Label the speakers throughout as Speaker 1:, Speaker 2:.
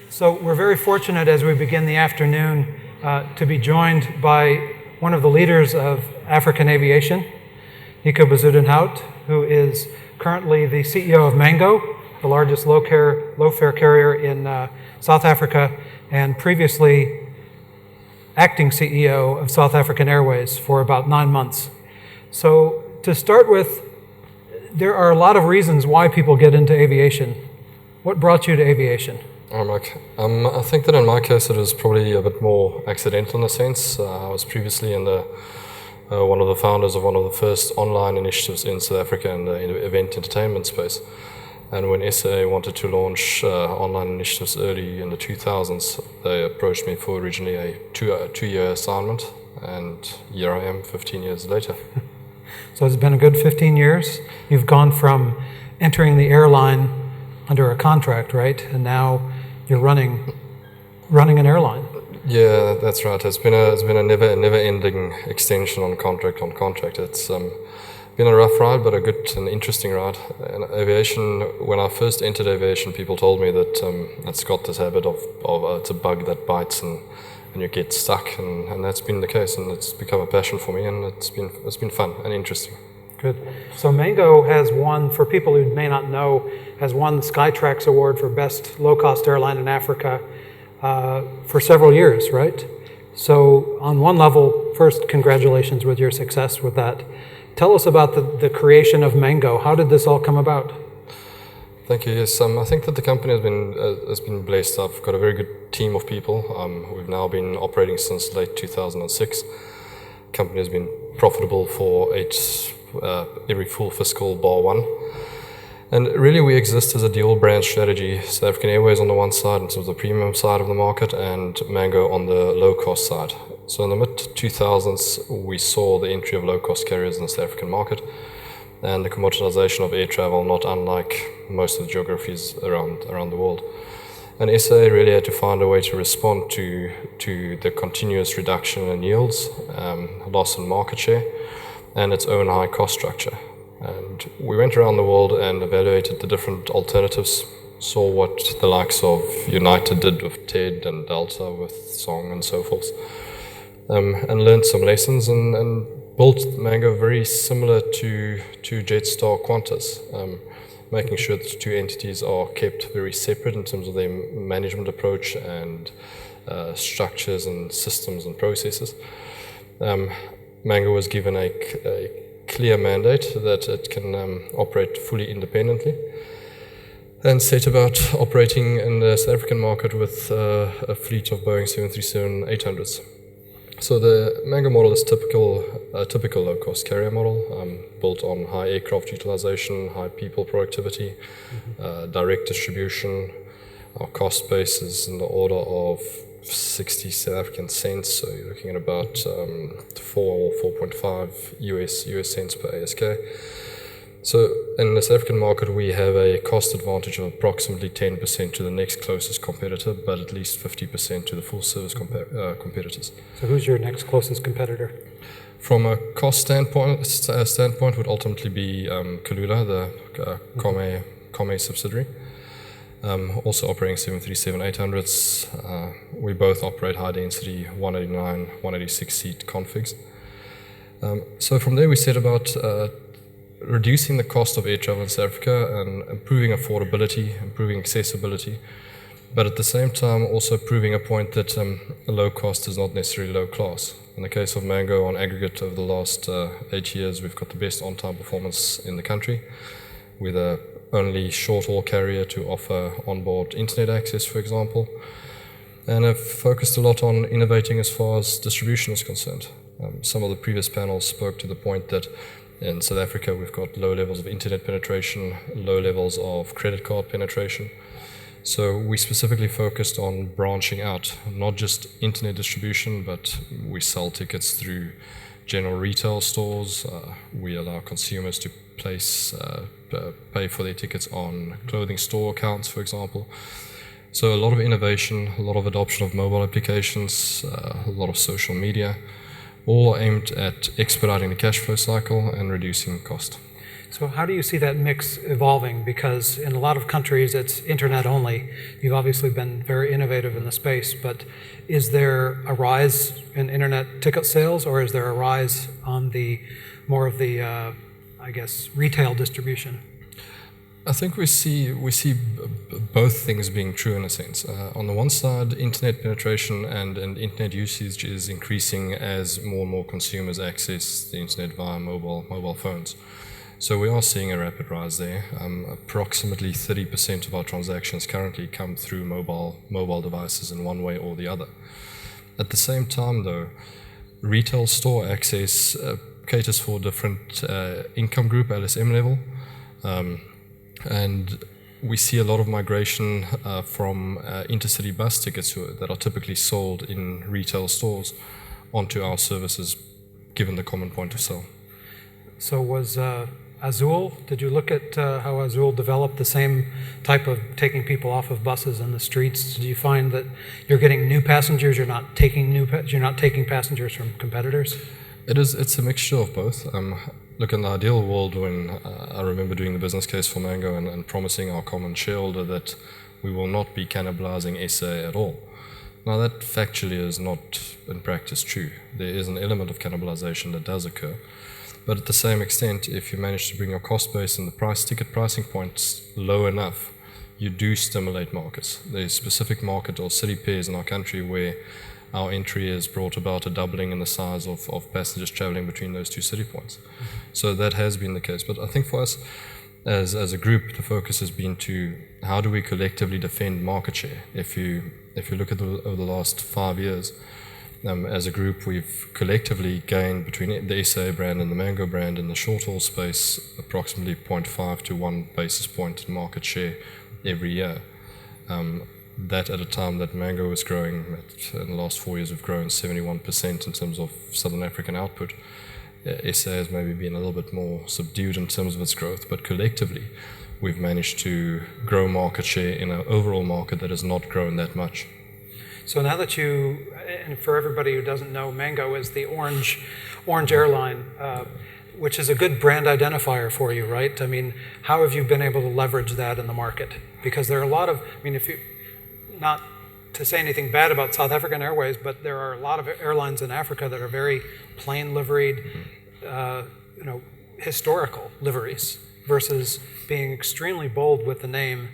Speaker 1: So we're very fortunate as we begin the afternoon to be joined by one of the leaders of African aviation, Nico Bezuidenhout, who is currently the CEO of Mango, the largest low-fare carrier in South Africa, and previously acting CEO of South African Airways for about 9 months. So to start with, there are a lot of reasons why people get into aviation. What brought you to aviation?
Speaker 2: Mike. I think that in my case it was probably a bit more accidental in a sense. I was previously in one of the founders of one of the first online initiatives in South Africa in the event entertainment space. And when SA wanted to launch online initiatives early in the 2000s, they approached me for originally a two-year assignment, and here I am 15 years later.
Speaker 1: So it's been a good 15 years. You've gone from entering the airline under a contract, right? And now you're running an airline.
Speaker 2: Yeah, that's right. It's been a never-ending extension on contract. It's been a rough ride, but a good and interesting ride. In aviation, when I first entered aviation, people told me that it's got this habit of it's a bug that bites and you get stuck, and that's been the case, and it's become a passion for me, and it's been fun and interesting.
Speaker 1: Good. So Mango has won, for people who may not know, has won the Skytrax Award for Best Low-Cost Airline in Africa for several years, right? So on one level, first, congratulations with your success with that. Tell us about the creation of Mango. How did this all come about?
Speaker 2: Thank you. Yes, I think that the company has been blessed. I've got a very good team of people. We've now been operating since late 2006. The company has been profitable for every full fiscal bar one. And really we exist as a dual brand strategy. South African Airways on the one side in terms of the premium side of the market, and Mango on the low cost side. So in the mid-2000s we saw the entry of low cost carriers in the South African market, and the commoditization of air travel, not unlike most of the geographies around the world. And SA really had to find a way to respond to the continuous reduction in yields, loss in market share, and its own high cost structure. And we went around the world and evaluated the different alternatives, saw what the likes of United did with TED and Delta with Song and so forth, and learned some lessons and built Mango very similar to Jetstar Qantas, making sure that the two entities are kept very separate in terms of their management approach and structures and systems and processes. Mango was given a clear mandate that it can operate fully independently, and set about operating in the South African market with a fleet of Boeing 737-800s. So the Mango model is a typical low-cost carrier model, built on high aircraft utilization, high people productivity, direct distribution. Our cost base is in the order of 60 South African cents, so you're looking at about 4.5 US cents per ASK. So in the South African market, we have a cost advantage of approximately 10% to the next closest competitor, but at least 50% to the full service competitors.
Speaker 1: So who's your next closest competitor?
Speaker 2: From a cost standpoint would ultimately be Kulula, the Kome subsidiary. Also operating 737-800s. We both operate high-density 189, 186-seat configs. So from there we set about reducing the cost of air travel in South Africa and improving affordability, improving accessibility, but at the same time also proving a point that low cost is not necessarily low class. In the case of Mango, on aggregate over the last 8 years, we've got the best on-time performance in the country. We're the only short-haul carrier to offer onboard internet access, for example, and have focused a lot on innovating as far as distribution is concerned. Some of the previous panels spoke to the point that in South Africa we've got low levels of internet penetration, low levels of credit card penetration. So we specifically focused on branching out, not just internet distribution, but we sell tickets through general retail stores. We allow consumers to pay for their tickets on clothing store accounts, for example. So a lot of innovation, a lot of adoption of mobile applications, a lot of social media, all aimed at expediting the cash flow cycle and reducing cost.
Speaker 1: So how do you see that mix evolving? Because in a lot of countries, it's internet only. You've obviously been very innovative in the space, but is there a rise in internet ticket sales, or is there a rise on the more of the, I guess, retail distribution?
Speaker 2: I think we see both things being true in a sense. On the one side, internet penetration and internet usage is increasing as more and more consumers access the internet via mobile phones. So we are seeing a rapid rise there. Approximately 30% of our transactions currently come through mobile devices in one way or the other. At the same time, though, retail store access caters for a different income group, LSM level. And we see a lot of migration from intercity bus tickets that are typically sold in retail stores onto our services, given the common point of sale.
Speaker 1: So was Azul, did you look at how Azul developed the same type of taking people off of buses in the streets? Do you find that you're getting new passengers, you're not taking passengers from competitors?
Speaker 2: It's a mixture of both. Look, in the ideal world, when I remember doing the business case for Mango and promising our common shareholder that we will not be cannibalizing SA at all. Now, that factually is not in practice true. There is an element of cannibalization that does occur. But at the same extent, if you manage to bring your cost base and the ticket pricing points low enough, you do stimulate markets. There's specific market or city pairs in our country where our entry has brought about a doubling in the size of passengers traveling between those two city points. So that has been the case. But I think for us, as a group, the focus has been to how do we collectively defend market share. If you look at over the last 5 years, as a group, we've collectively gained between the SA brand and the Mango brand in the short haul space approximately 0.5 to 1 basis point in market share every year. That at a time that Mango was growing, in the last 4 years we've grown 71% in terms of Southern African output. SA has maybe been a little bit more subdued in terms of its growth, but collectively we've managed to grow market share in an overall market that has not grown that much.
Speaker 1: So now that and for everybody who doesn't know, Mango is the orange airline, which is a good brand identifier for you, right? I mean, how have you been able to leverage that in the market? Because there are a lot of, not to say anything bad about South African Airways, but there are a lot of airlines in Africa that are very plain liveried, historical liveries, versus being extremely bold with the name,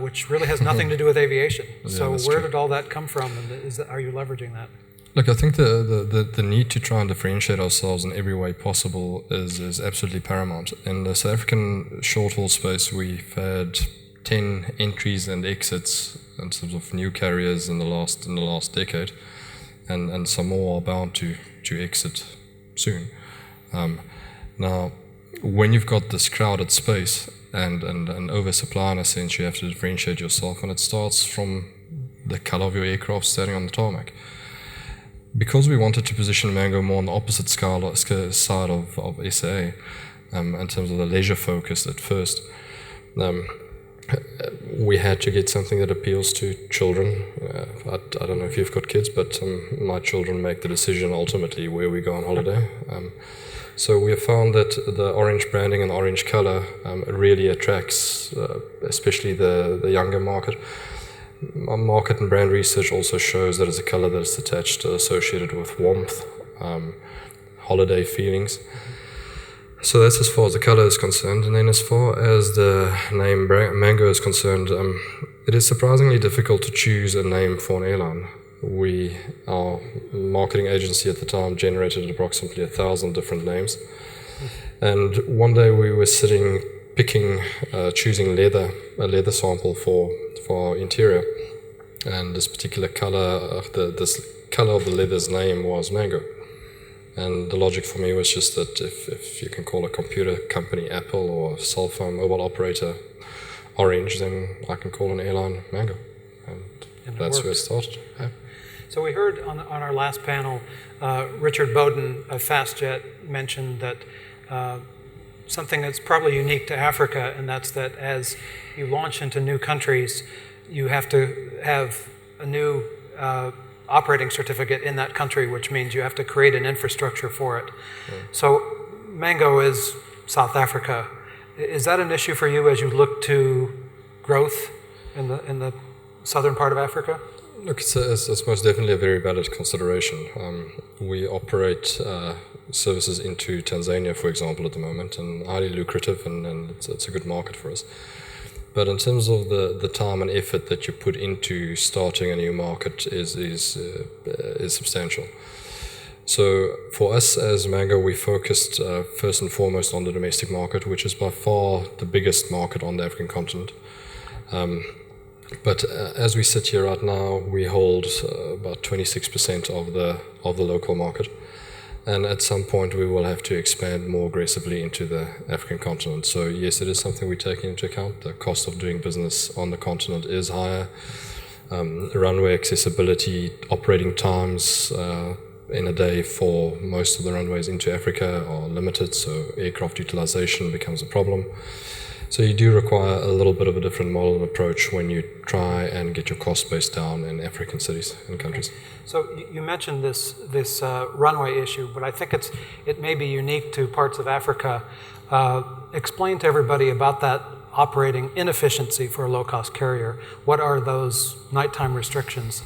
Speaker 1: which really has nothing to do with aviation.
Speaker 2: Yeah,
Speaker 1: so where
Speaker 2: true.
Speaker 1: Did all that come from, and are you leveraging that?
Speaker 2: Look, I think the need to try and differentiate ourselves in every way possible is absolutely paramount. In the South African short haul space, we've had 10 entries and exits in terms of new carriers in the last decade, and some more are bound to exit soon. Now, when you've got this crowded space and an oversupply in a sense, you have to differentiate yourself, and it starts from the color of your aircraft standing on the tarmac. Because we wanted to position Mango more on the opposite side of SA, in terms of the leisure focus at first, we had to get something that appeals to children. I don't know if you've got kids, but my children make the decision ultimately where we go on holiday. So we have found that the orange branding and the orange color really attracts, especially the younger market. Our market and brand research also shows that it's a color that is associated with warmth, holiday feelings. So that's as far as the color is concerned. And then as far as the name Mango is concerned, it is surprisingly difficult to choose a name for an airline. Our marketing agency at the time generated approximately 1,000 different names. And one day we were sitting choosing a leather sample for our interior. And this particular color, this color of the leather's name was Mango. And the logic for me was just that if you can call a computer company Apple or a cell phone mobile operator Orange, then I can call an airline Mango. And that's where it started. Yeah.
Speaker 1: So we heard on our last panel, Richard Bowden of FastJet mentioned that something that's probably unique to Africa, and that's that as you launch into new countries, you have to have a new operating certificate in that country, which means you have to create an infrastructure for it. Yeah. So Mango is South Africa. Is that an issue for you as you look to growth in the southern part of Africa?
Speaker 2: Look, it's most definitely a very valid consideration. We operate services into Tanzania, for example, at the moment, and highly lucrative, and it's a good market for us. But in terms of the time and effort that you put into starting a new market is substantial. So for us as Mango, we focused first and foremost on the domestic market, which is by far the biggest market on the African continent. But as we sit here right now, we hold about 26% of the local market. And at some point, we will have to expand more aggressively into the African continent. So yes, it is something we're taking into account. The cost of doing business on the continent is higher. Runway accessibility, operating times in a day for most of the runways into Africa are limited, so aircraft utilization becomes a problem. So you do require a little bit of a different model and approach when you try and get your cost base down in African cities and countries.
Speaker 1: So you mentioned this runway issue, but I think it may be unique to parts of Africa. Explain to everybody about that operating inefficiency for a low-cost carrier. What are those nighttime restrictions?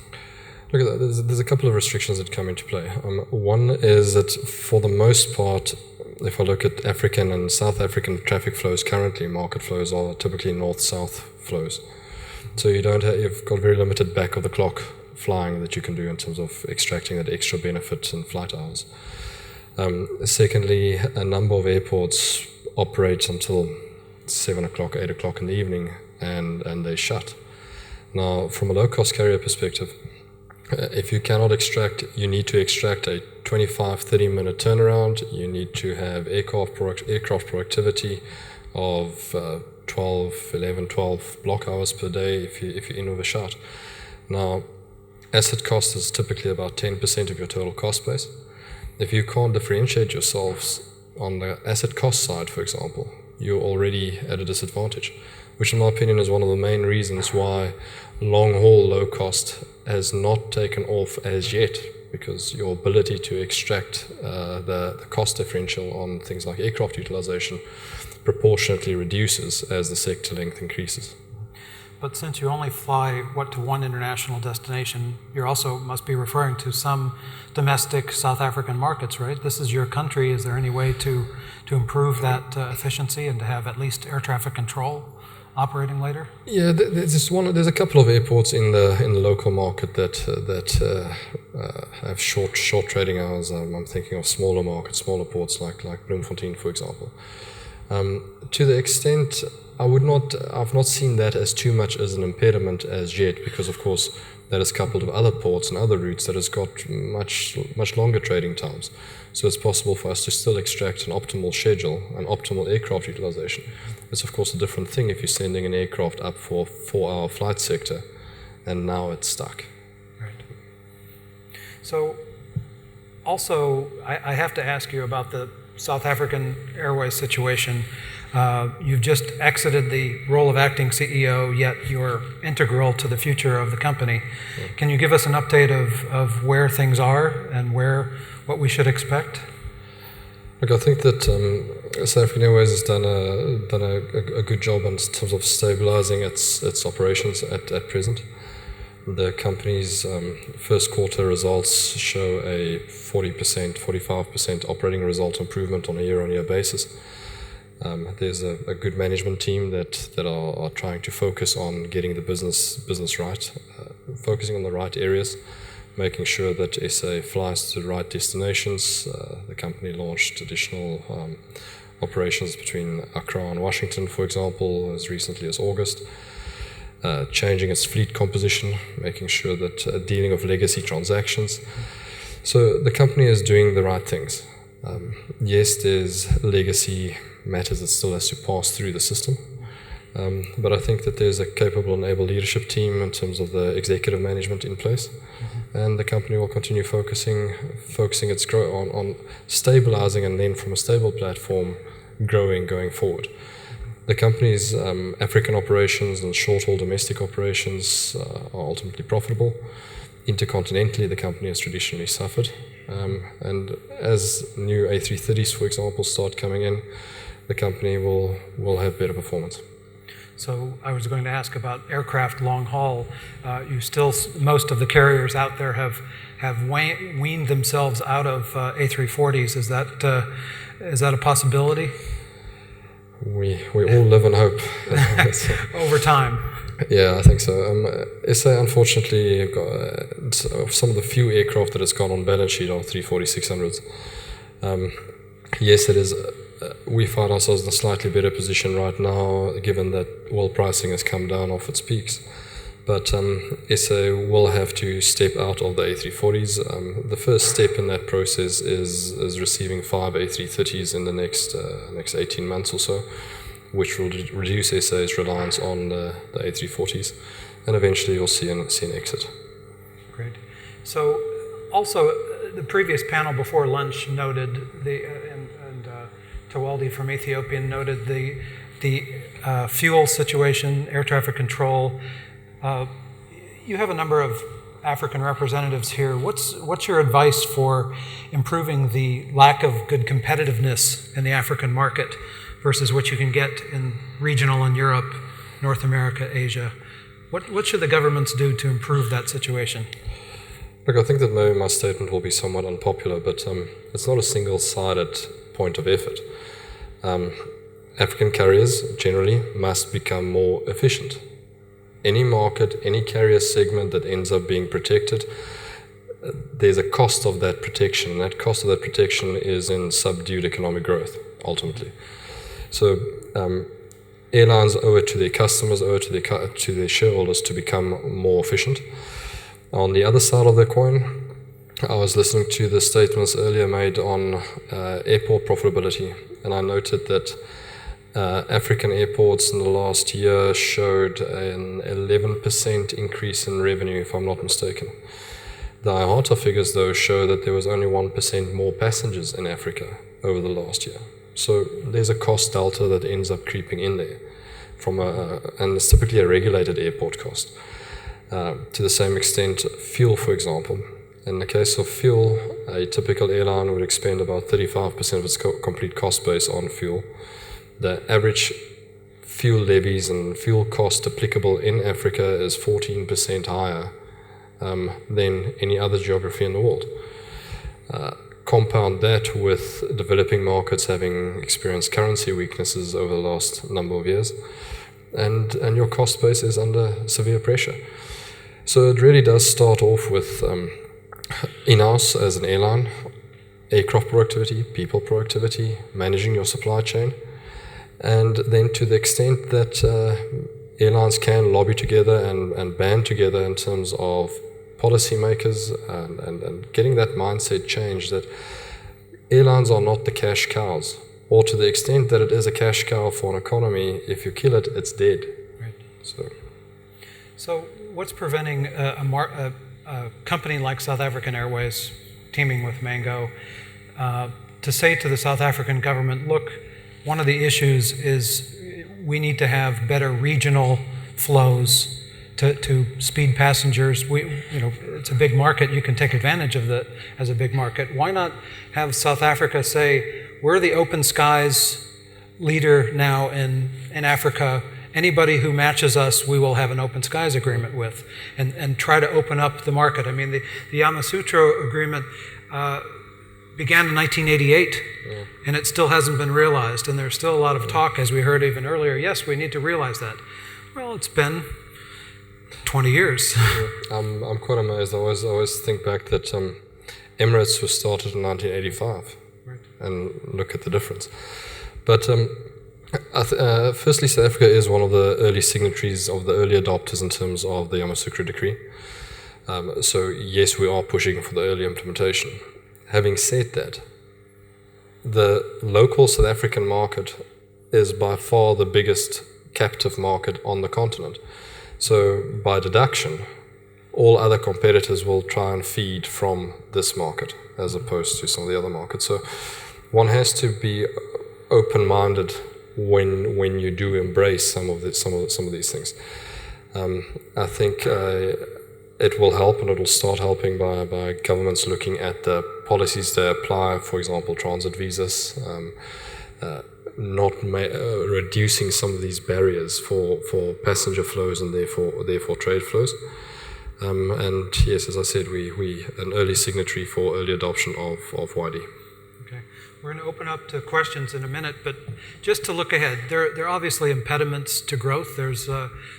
Speaker 2: Look at that. There's a couple of restrictions that come into play. One is that for the most part, if I look at African and South African traffic flows currently, market flows are typically north-south flows. So you've got very limited back of the clock flying that you can do in terms of extracting that extra benefit in flight hours. Secondly, a number of airports operate until 7 o'clock, 8 o'clock in the evening, and they shut. Now, from a low-cost carrier perspective, if you cannot extract, you need to extract a 25-30 minute turnaround. You need to have aircraft productivity of 12 block hours per day if you're in with a shot. Now, asset cost is typically about 10% of your total cost base. If you can't differentiate yourselves on the asset cost side, for example, you're already at a disadvantage, which in my opinion is one of the main reasons why long-haul low-cost has not taken off as yet, because your ability to extract the cost differential on things like aircraft utilization proportionately reduces as the sector length increases.
Speaker 1: But since you only fly, to one international destination, you also must be referring to some domestic South African markets, right? This is your country. Is there any way to improve that efficiency and to have at least air traffic control operating later?
Speaker 2: Yeah, there's a couple of airports in the local market that have short trading hours. I'm thinking of smaller markets, smaller ports like Bloemfontein, for example. To the extent I've not seen that as too much as an impediment as yet, because of course that is coupled with other ports and other routes that has got much longer trading times. So it's possible for us to still extract an optimal schedule, an optimal aircraft utilization. It's of course a different thing if you're sending an aircraft up for a 4-hour flight sector and now it's stuck.
Speaker 1: Right. So also I have to ask you about the South African Airways situation. You've just exited the role of acting CEO, yet you're integral to the future of the company. Can you give us an update of where things are and what we should expect?
Speaker 2: Look, I think that South African Airways has done a good job in terms of stabilizing its operations at present. The company's first quarter results show a 45% operating result improvement on a year-on-year basis. There's a good management team that are trying to focus on getting the business right, focusing on the right areas, making sure that SA flies to the right destinations. The company launched additional operations between Accra and Washington, for example, as recently as August. Changing its fleet composition, making sure that dealing with legacy transactions. So the company is doing the right things. Yes, there's legacy matters that still has to pass through the system, but I think that there's a capable and able leadership team in terms of the executive management in place, and the company will continue focusing its growth on stabilizing, and then from a stable platform going forward. The company's African operations and short-haul domestic operations are ultimately profitable. Intercontinentally, the company has traditionally suffered. And as new A330s, for example, start coming in, the company will have better performance.
Speaker 1: So I was going to ask about aircraft long haul. Most of the carriers out there have weaned themselves out of A340s. Is that a possibility?
Speaker 2: We all live in hope.
Speaker 1: Over time.
Speaker 2: Yeah, I think so. SA unfortunately got some of the few aircraft that has gone on balance sheet are 340-600s. Yes, it is. We find ourselves in a slightly better position right now, given that oil pricing has come down off its peaks. But SA will have to step out of the A340s. The first step in that process is receiving 5 A330s in the next 18 months or so, which will reduce SA's reliance on the A340s, and eventually you'll see an exit.
Speaker 1: Great. So, also, the previous panel before lunch noted and Tawaldi from Ethiopian noted the fuel situation, air traffic control. You have a number of African representatives here. What's your advice for improving the lack of good competitiveness in the African market versus what you can get in regional in Europe, North America, Asia? What should the governments do to improve that situation?
Speaker 2: Look, I think that maybe my statement will be somewhat unpopular, but it's not a single-sided point of effort. African carriers generally must become more efficient. Any market, any carrier segment that ends up being protected, there's a cost of that protection, and that cost of that protection is in subdued economic growth, ultimately. So airlines owe it to their customers, owe it to their shareholders to become more efficient. On the other side of the coin, I was listening to the statements earlier made on airport profitability, and I noted that African airports in the last year showed an 11% increase in revenue, if I'm not mistaken. The IATA figures, though, show that there was only 1% more passengers in Africa over the last year. So there's a cost delta that ends up creeping in there, and it's typically a regulated airport cost. To the same extent, fuel, for example. In the case of fuel, a typical airline would expend about 35% of its complete cost base on fuel. The average fuel levies and fuel cost applicable in Africa is 14% higher than any other geography in the world. Compound that with developing markets having experienced currency weaknesses over the last number of years, and your cost base is under severe pressure. So it really does start off with in-house as an airline, aircraft productivity, people productivity, managing your supply chain, and then to the extent that airlines can lobby together and band together in terms of policymakers and getting that mindset change that airlines are not the cash cows, or to the extent that it is a cash cow for an economy, if you kill it, it's dead.
Speaker 1: Right.
Speaker 2: So
Speaker 1: what's preventing a company like South African Airways, teaming with Mango, to say to the South African government, look, one of the issues is we need to have better regional flows to speed passengers. It's a big market. You can take advantage of that as a big market. Why not have South Africa say, we're the open skies leader now in Africa. Anybody who matches us, we will have an open skies agreement with, and try to open up the market. I mean, the Yamoussoukro agreement began in 1988, and it still hasn't been realized. And there's still a lot of talk, as we heard even earlier. Yes, we need to realize that. Well, it's been 20 years.
Speaker 2: I'm quite amazed. I always think back that Emirates was started in 1985, right, and look at the difference. But firstly, South Africa is one of the early signatories of the early adopters in terms of the Yamoussoukro Decree. So yes, we are pushing for the early implementation. Having said that, the local South African market is by far the biggest captive market on the continent. So by deduction, all other competitors will try and feed from this market as opposed to some of the other markets. So one has to be open-minded when you do embrace some of these things. I think it will help, and it will start helping by governments looking at the policies they apply. For example, transit visas, reducing some of these barriers for passenger flows and therefore trade flows. And yes, as I said, we an early signatory for early adoption of YD.
Speaker 1: Okay, we're going to open up to questions in a minute, but just to look ahead, there are obviously impediments to growth. There's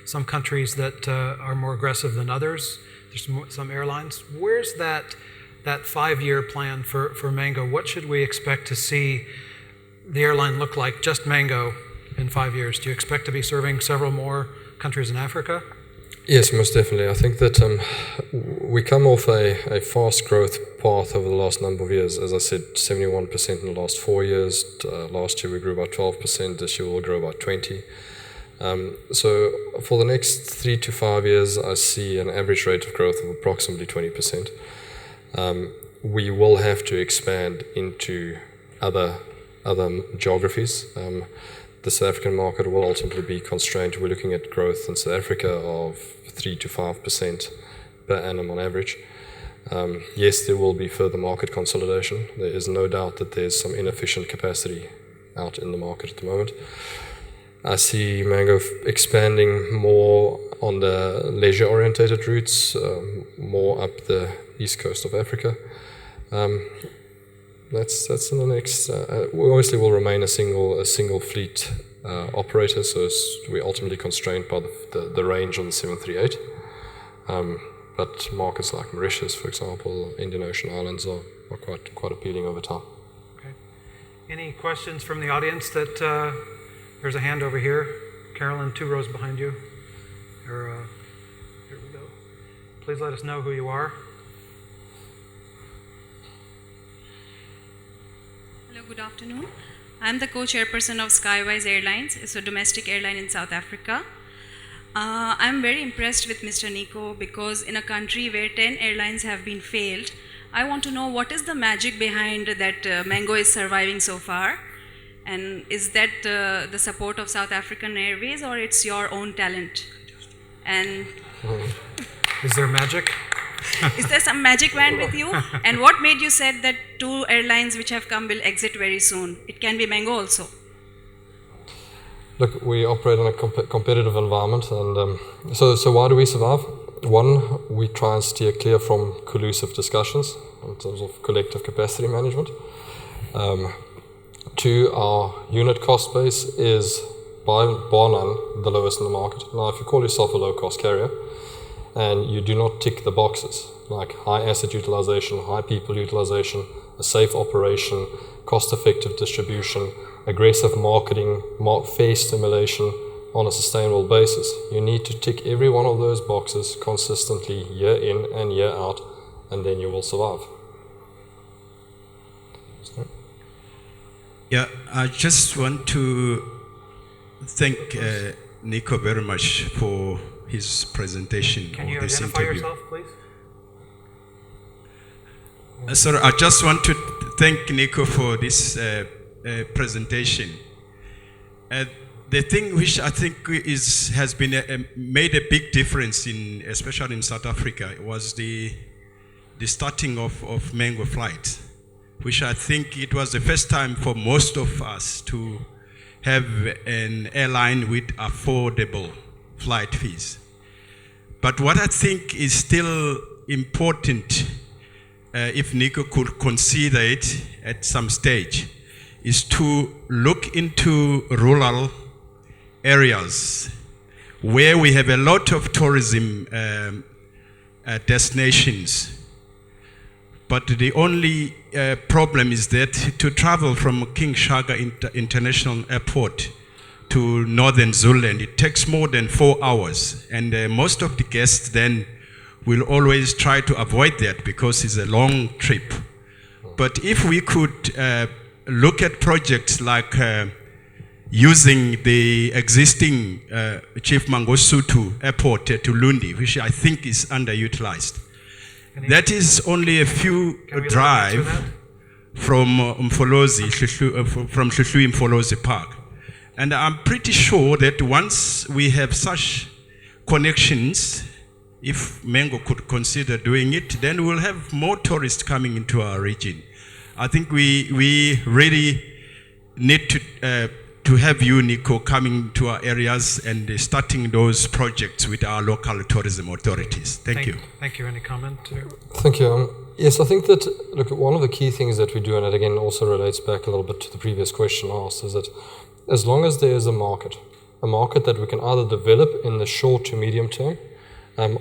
Speaker 1: some countries that are more aggressive than others. There's some airlines. Where's that 5-year plan for Mango? What should we expect to see the airline look like, just Mango, in 5 years? Do you expect to be serving several more countries in Africa?
Speaker 2: Yes, most definitely. I think that we come off a fast growth path over the last number of years. As I said, 71% in the last 4 years. Last year we grew by 12%. This year we'll grow by 20%. So for the next 3 to 5 years, I see an average rate of growth of approximately 20%. We will have to expand into other geographies. The South African market will ultimately be constrained. We're looking at growth in South Africa of 3 to 5% per annum on average. Yes, there will be further market consolidation. There is no doubt that there's some inefficient capacity out in the market at the moment. I see Mango expanding more on the leisure-orientated routes, more up the east coast of Africa. That's in the next. We obviously will remain a single fleet operator, so we're ultimately constrained by the range on the 738. But markets like Mauritius, for example, Indian Ocean Islands are quite appealing over time.
Speaker 1: Okay. Any questions from the audience? That there's a hand over here, Carolyn, 2 rows behind you. Here we go. Please let us know who you are.
Speaker 3: Good afternoon. I'm the co-chairperson of Skywise Airlines. It's a domestic airline in South Africa. I'm very impressed with Mr. Nico because in a country where 10 airlines have been failed, I want to know what is the magic behind that Mango is surviving so far, and is that the support of South African Airways or it's your own talent? And
Speaker 1: is there magic?
Speaker 3: Is there some magic wand with you? And what made you said that 2 airlines which have come will exit very soon? It can be Mango also.
Speaker 2: Look, we operate in a competitive environment, and so why do we survive? One, we try and steer clear from collusive discussions in terms of collective capacity management. 2, our unit cost base is by bar none the lowest in the market. Now, if you call yourself a low-cost carrier, and you do not tick the boxes, like high asset utilization, high people utilization, a safe operation, cost-effective distribution, aggressive marketing, fare stimulation on a sustainable basis. You need to tick every one of those boxes consistently, year in and year out, and then you will survive. Sorry?
Speaker 4: Yeah, I just want to thank Nico very much for his presentation.
Speaker 1: Can you
Speaker 4: this
Speaker 1: identify
Speaker 4: interview.
Speaker 1: yourself, please?
Speaker 4: Sorry, I just want to thank Nico for this presentation. The thing which I think has been made a big difference especially in South Africa, was the starting of Mango flight, which I think it was the first time for most of us to have an airline with affordable flight fees. But what I think is still important, if Nico could consider it at some stage, is to look into rural areas where we have a lot of tourism destinations. But the only problem is that to travel from King Shaka International Airport to northern Zululand, it takes more than 4 hours. And most of the guests then will always try to avoid that because it's a long trip. But if we could look at projects like using the existing Chief Mangosuthu Airport to Lundi, which I think is underutilized. That is only a few drive from Mfolozi, from Shushu Mfolozi Park. And I'm pretty sure that once we have such connections, if Mango could consider doing it, then we'll have more tourists coming into our region. I think we really need to have you, Nico, coming to our areas and starting those projects with our local tourism authorities. Thank you.
Speaker 1: Thank you. Any comment?
Speaker 2: Thank you. Yes, I think that, look, one of the key things that we do, and it again also relates back a little bit to the previous question asked, is that as long as there is a market that we can either develop in the short to medium term,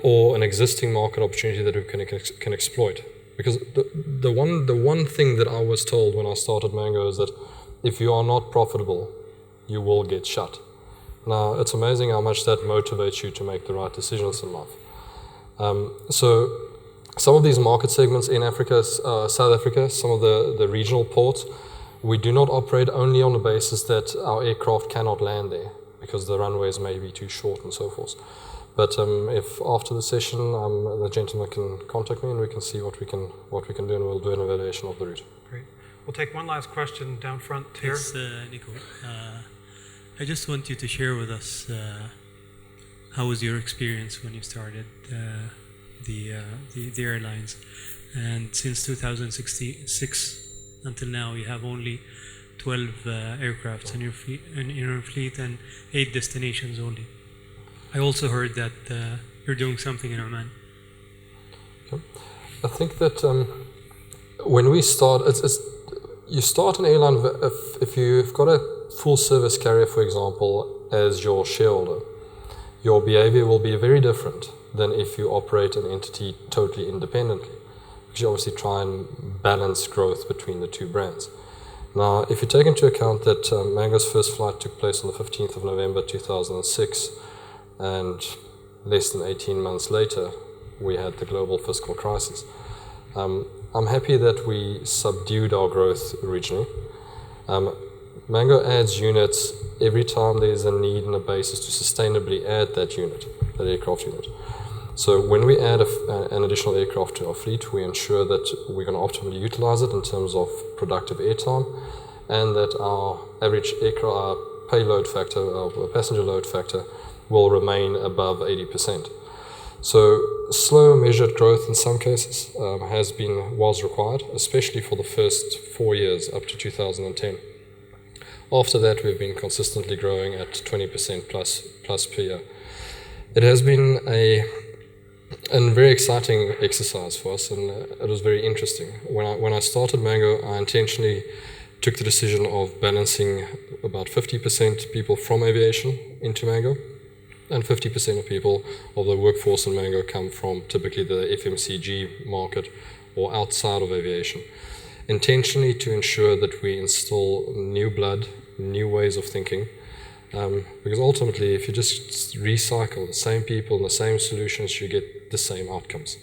Speaker 2: or an existing market opportunity that we can exploit. Because the one thing that I was told when I started Mango is that if you are not profitable, you will get shut. Now, it's amazing how much that motivates you to make the right decisions in life. So some of these market segments in Africa, South Africa, some of the regional ports, we do not operate only on the basis that our aircraft cannot land there because the runways may be too short and so forth. But if after the session the gentleman can contact me and we can see what we can do, and we'll do an evaluation of the route.
Speaker 1: Great. We'll take one last question down front here.
Speaker 5: Yes, Nico. I just want you to share with us how was your experience when you started the airlines, and since 2006 until now, you have only 12 aircrafts in your fleet and 8 destinations only. I also heard that you're doing something in Oman.
Speaker 2: Okay. I think that when we start, you start an airline if you've got a full service carrier, for example, as your shareholder. Your behavior will be very different than if you operate an entity totally independently, because you obviously try and balance growth between the two brands. Now, if you take into account that Mango's first flight took place on the 15th of November 2006, and less than 18 months later, we had the global fiscal crisis. I'm happy that we subdued our growth originally. Mango adds units every time there's a need and a basis to sustainably add that unit, that aircraft unit. So when we add an additional aircraft to our fleet, we ensure that we're going to optimally utilize it in terms of productive airtime, and that our average aircraft payload factor, our passenger load factor, will remain above 80%. So slow measured growth in some cases was required, especially for the first 4 years up to 2010. After that, we've been consistently growing at 20% plus per year. It has been a very exciting exercise for us, and it was very interesting. When I started Mango, I intentionally took the decision of balancing about 50% people from aviation into Mango, and 50% of people of the workforce in Mango come from typically the FMCG market or outside of aviation, intentionally to ensure that we install new blood, new ways of thinking, because ultimately if you just recycle the same people and the same solutions, you get the same outcomes.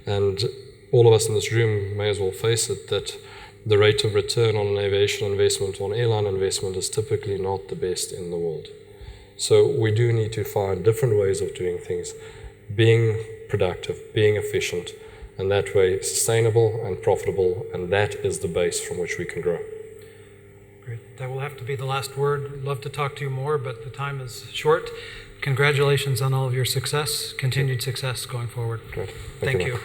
Speaker 2: And all of us in this room may as well face it that the rate of return on an aviation investment or an airline investment is typically not the best in the world. So we do need to find different ways of doing things, being productive, being efficient, and that way sustainable and profitable, and that is the base from which we can grow.
Speaker 1: Great. That will have to be the last word. I'd love to talk to you more, but the time is short. Congratulations on all of your success, continued success going forward.
Speaker 2: Great.
Speaker 1: Thank
Speaker 2: you.
Speaker 1: you.